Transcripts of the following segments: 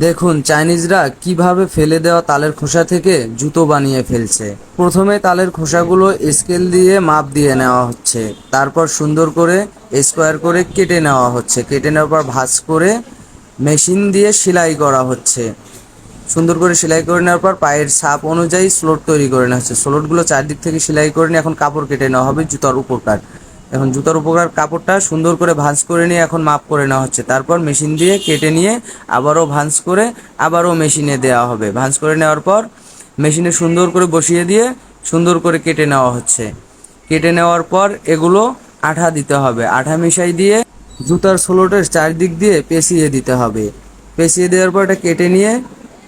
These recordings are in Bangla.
দেখুন চাইনিজরা কিভাবে ফেলে দেওয়া তালের খোসা থেকে জুতো বানিয়ে ফেলছে। প্রথমে তালের খোসাগুলো স্কেল দিয়ে মাপ দিয়ে নেওয়া হচ্ছে, তারপর সুন্দর করে স্কোয়ার করে কেটে নেওয়া হচ্ছে, কেটে নেওয়ার পর ভাঁজ করে মেশিন দিয়ে সেলাই করা হচ্ছে। সুন্দর করে সেলাই করে নেওয়ার পর পায়ের ছাপ অনুযায়ী স্লোট তৈরি করে নেওয়া হচ্ছে। স্লোটগুলো চারদিক থেকে সেলাই করে নিয়ে এখন কাপড় কেটে নেওয়া হবে জুতার উপরকার। এখন জুতার উপকার কাপড়টা সুন্দর করে ভাঁজ করে নিয়ে এখন মাপ করে নেওয়া হচ্ছে, তারপর মেশিন দিয়ে কেটে নিয়ে আবারও ভাঁজ করে আবারও মেশিনে দেওয়া হবে। ভাঁজ করে নেওয়ার পর মেশিনে সুন্দর করে বসিয়ে দিয়ে সুন্দর করে কেটে নেওয়া হচ্ছে। কেটে নেওয়ার পর এগুলো আঠা দিতে হবে, আঠা মিশাই দিয়ে জুতার সোলোটের চারদিক দিয়ে পেঁচিয়ে দিতে হবে। পেঁচিয়ে দেওয়ার পর এটা কেটে নিয়ে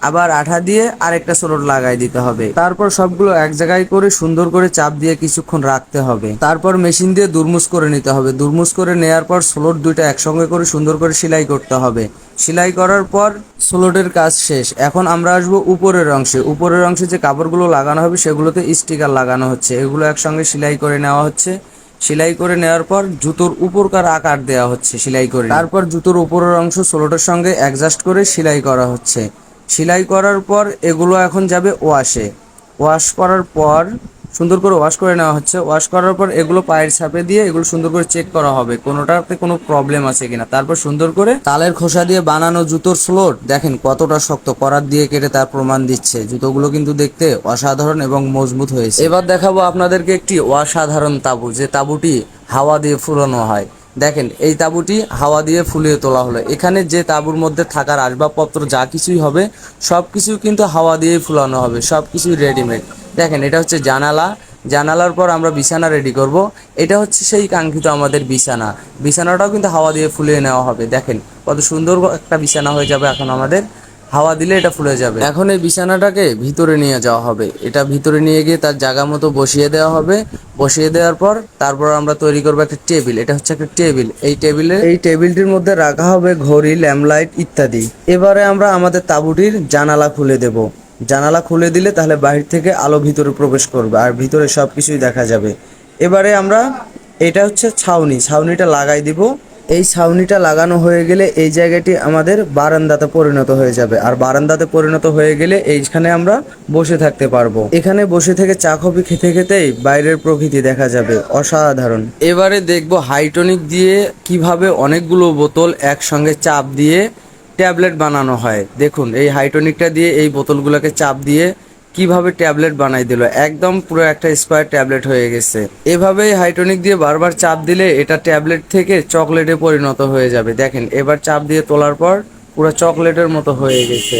আবার আঠা দিয়ে আরেকটা সোলোট লাগাই দিতে হবে। তারপর সবগুলো এক জায়গায় করে সুন্দর করে চাপ দিয়ে কিছুক্ষণ রাখতে হবে। তারপর মেশিন দিয়ে দুরমুজ করে নিতে হবে। দুরমুজ করে নেওয়ার পর সোলোট দুইটা একসঙ্গে করে সুন্দর করে সেলাই করতে হবে। সেলাই করার পর সোলোটের কাজ শেষ। এখন আমরা আসবো উপরের অংশে। উপরের অংশে যে কাপড়গুলো লাগানো হবে সেগুলোতে স্টিকার লাগানো হচ্ছে। এগুলো একসঙ্গে সেলাই করে নেওয়া হচ্ছে। সেলাই করে নেওয়ার পর জুতোর উপরকার আকার দেওয়া হচ্ছে সেলাই করে। তারপর জুতোর উপরের অংশ সোলোটের সঙ্গে অ্যাডজাস্ট করে সেলাই করা হচ্ছে। সেলাই করার পর এগুলো এখন যাবে ওয়াশে। ওয়াশ করার পর সুন্দর করে ওয়াশ করে নেওয়া হচ্ছে। ওয়াশ করার পর এগুলো পায়ের ছাপে দিয়ে এগুলো সুন্দর করে চেক করা হবে কোনোটাতে কোনো প্রবলেম আছে কিনা। তারপর সুন্দর করে তালের খোসা দিয়ে বানানো জুতোর স্লোট দেখেন কতটা শক্ত, করাত দিয়ে কেটে তার প্রমাণ দিচ্ছে। জুতোগুলো কিন্তু দেখতে অসাধারণ এবং মজবুত হয়েছে। এবার দেখাবো আপনাদেরকে একটি অসাধারণ তাবু, যে তাবুটি হাওয়া দিয়ে ফুলানো হয়। দেখেন এই তাঁবুটি হাওয়া দিয়ে ফুলিয়ে তোলা হলো। এখানে যে তাঁবুর মধ্যে থাকার আসবাবপত্র যা কিছুই হবে সব কিছু কিন্তু হাওয়া দিয়ে ফুলানো হবে, সব কিছুই রেডিমেড। দেখেন এটা হচ্ছে জানালা। জানালার পর আমরা বিছানা রেডি করব। এটা হচ্ছে সেই কাঙ্ক্ষিত আমাদের বিছানা। বিছানাটাও কিন্তু হাওয়া দিয়ে ফুলিয়ে নেওয়া হবে। দেখেন কত সুন্দর একটা বিছানা হয়ে যাবে এখন আমাদের। হাওয়া দিলে এটা ফুলে যাবে। এখন এই বিছানাটাকে ভিতরে নিয়ে যাওয়া হবে। এটা ভিতরে নিয়ে গিয়ে তার জায়গা মতো বসিয়ে দেওয়া হবে। বসিয়ে দেওয়ার পর তারপর আমরা তৈরি করবো একটা টেবিল। এটা হচ্ছে একটা টেবিল। এই টেবিলটির মধ্যে রাখা হবে ঘড়ি, ল্যাম্পলাইট ইত্যাদি। এবারে আমরা আমাদের তাঁবুটির জানালা খুলে দেব। জানালা খুলে দিলে তাহলে বাহির থেকে আলো ভিতরে প্রবেশ করবে আর ভিতরে সব কিছুই দেখা যাবে। এবারে আমরা এটা হচ্ছে ছাউনি, ছাউনিটা লাগাই দিব। এই ছাউনিটা লাগানো হয়ে গেলে এই জায়গাটি আমাদের বারান্দাতে পরিণত হয়ে যাবে। আর বারান্দাতে পরিণত হয়ে গেলে এইখানে আমরা বসে থাকতে পারবো। এখানে বসে থেকে চা কফি খেতে খেতেই বাইরের প্রকৃতি দেখা যাবে, অসাধারণ। এবারে দেখবো হাইটনিক দিয়ে কিভাবে অনেকগুলো বোতল একসঙ্গে চাপ দিয়ে ট্যাবলেট বানানো হয়। দেখুন এই হাইটনিকটা দিয়ে এই বোতলগুলোকে চাপ দিয়ে কিভাবে ট্যাবলেট বানাই দিল, একদম পুরো একটা স্কোয়ার ট্যাবলেট হয়ে গেছে। এভাবেই হাইটনিক দিয়ে বারবার চাপ দিলে এটা ট্যাবলেট থেকে চকলেটে পরিণত হয়ে যাবে। দেখেন এবার চাপ দিয়ে তোলার পর পুরো চকলেটের মতো হয়ে গেছে।